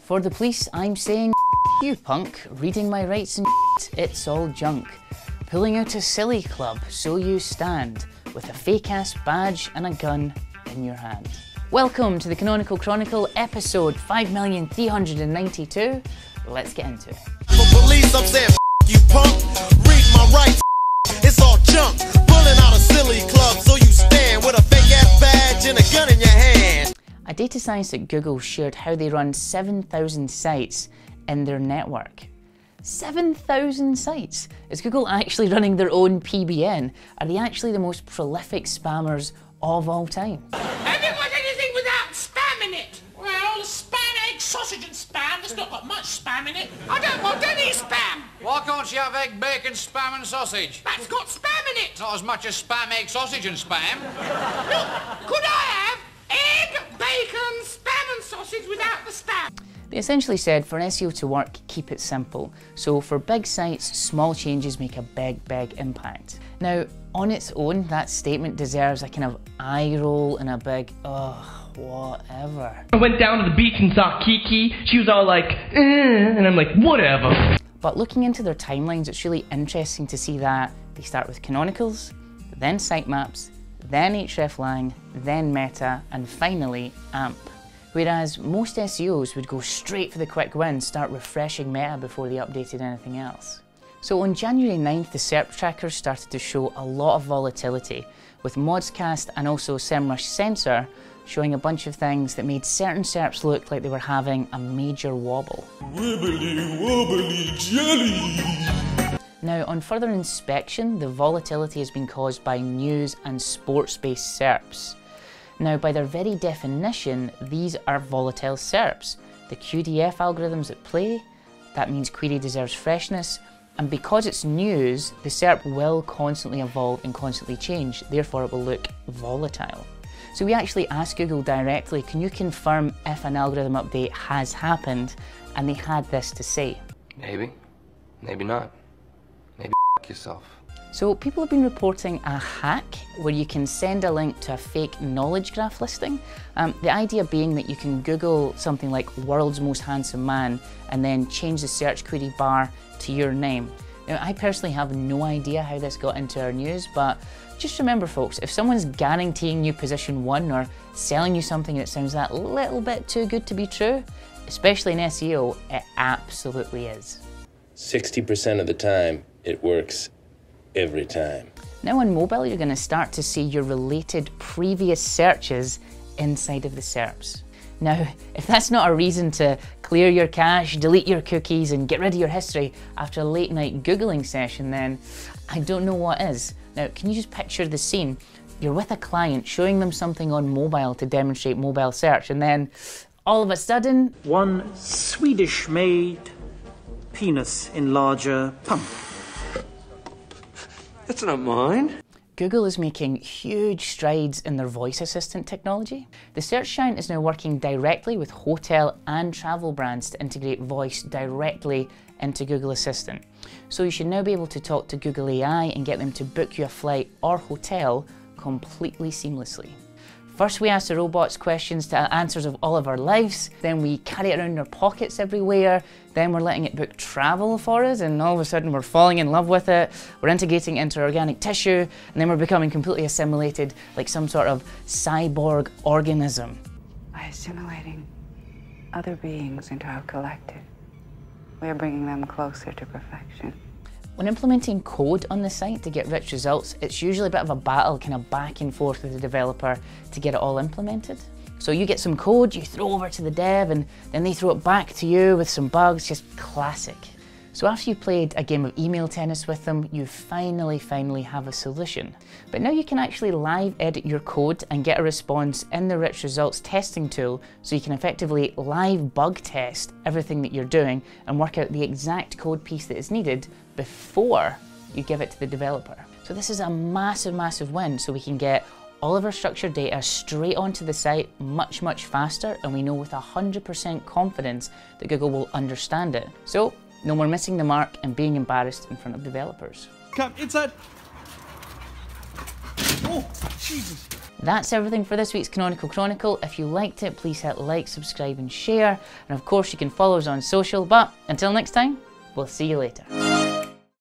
For the police, I'm saying you punk, reading my rights and it's all junk. Pulling out a silly club, so you stand, with a fake-ass badge and a gun in your hand. Welcome to the Canonical Chronicle, episode 5,392. Let's get into it. For police, I'm saying you punk, read my rights, it's all junk. Pulling out a silly club, so you stand with a fake-ass badge and a gun in your hand. A data science at Google shared how they run 7,000 sites in their network. 7,000 sites? Is Google actually running their own PBN? Are they actually the most prolific spammers of all time? Have you got anything without spam in it? Well, spam, egg, sausage and spam. There's not got much spam in it. I don't want any spam. Why can't you have egg, bacon, spam and sausage? That's got spam in it. Not as much as spam, egg, sausage and spam. Look, could I have egg, bacon, spam and sausage without the spam? They essentially said for SEO to work, keep it simple. So for big sites, small changes make a big impact. Now, on its own, that statement deserves a kind of eye roll and a big, whatever. I went down to the beach and saw Kiki. She was all like, and I'm like, whatever. But looking into their timelines, it's really interesting to see that they start with canonicals, then sitemaps, then hreflang, then meta, and finally AMP. Whereas most SEOs would go straight for the quick win, start refreshing meta before they updated anything else. So on January 9th, the SERP trackers started to show a lot of volatility, with Modscast and also SEMrush Sensor showing a bunch of things that made certain SERPs look like they were having a major wobble. Wibbly wobbly jelly. Now, on further inspection, the volatility has been caused by news and sports-based SERPs. Now, by their very definition, these are volatile SERPs. The QDF algorithms at play, that means query deserves freshness, and because it's news, the SERP will constantly evolve and constantly change, therefore it will look volatile. So we actually asked Google directly, can you confirm if an algorithm update has happened? And they had this to say. Maybe, maybe not. Maybe yourself. So people have been reporting a hack where you can send a link to a fake knowledge graph listing. The idea being that you can Google something like world's most handsome man and then change the search query bar to your name. Now, I personally have no idea how this got into our news, but just remember folks, if someone's guaranteeing you position 1 or selling you something that sounds that little bit too good to be true, especially in SEO, it absolutely is. 60% of the time, it works. Every time. Now on mobile, you're going to start to see your related previous searches inside of the SERPs. Now, if that's not a reason to clear your cache, delete your cookies, and get rid of your history after a late night Googling session, then I don't know what is. Now, can you just picture the scene? You're with a client showing them something on mobile to demonstrate mobile search, and then all of a sudden, one Swedish-made penis enlarger pump. That's not mine. Google is making huge strides in their voice assistant technology. The search giant is now working directly with hotel and travel brands to integrate voice directly into Google Assistant. So you should now be able to talk to Google AI and get them to book you a flight or hotel completely seamlessly. First we ask the robots questions to answers of all of our lives, then we carry it around in our pockets everywhere, then we're letting it book travel for us, and all of a sudden we're falling in love with it, we're integrating it into organic tissue, and then we're becoming completely assimilated like some sort of cyborg organism. By assimilating other beings into our collective, we are bringing them closer to perfection. When implementing code on the site to get rich results, it's usually a bit of a battle, kind of back and forth with the developer to get it all implemented. So you get some code, you throw over to the dev, and then they throw it back to you with some bugs, just classic. So after you played a game of email tennis with them, you finally have a solution. But now you can actually live edit your code and get a response in the rich results testing tool, so you can effectively live bug test everything that you're doing and work out the exact code piece that is needed before you give it to the developer. So this is a massive win, so we can get all of our structured data straight onto the site much faster, and we know with 100% confidence that Google will understand it. So no more missing the mark and being embarrassed in front of developers. Come inside. Oh, Jesus. That's everything for this week's Canonical Chronicle. If you liked it, please hit like, subscribe and share. And of course you can follow us on social, but until next time, we'll see you later.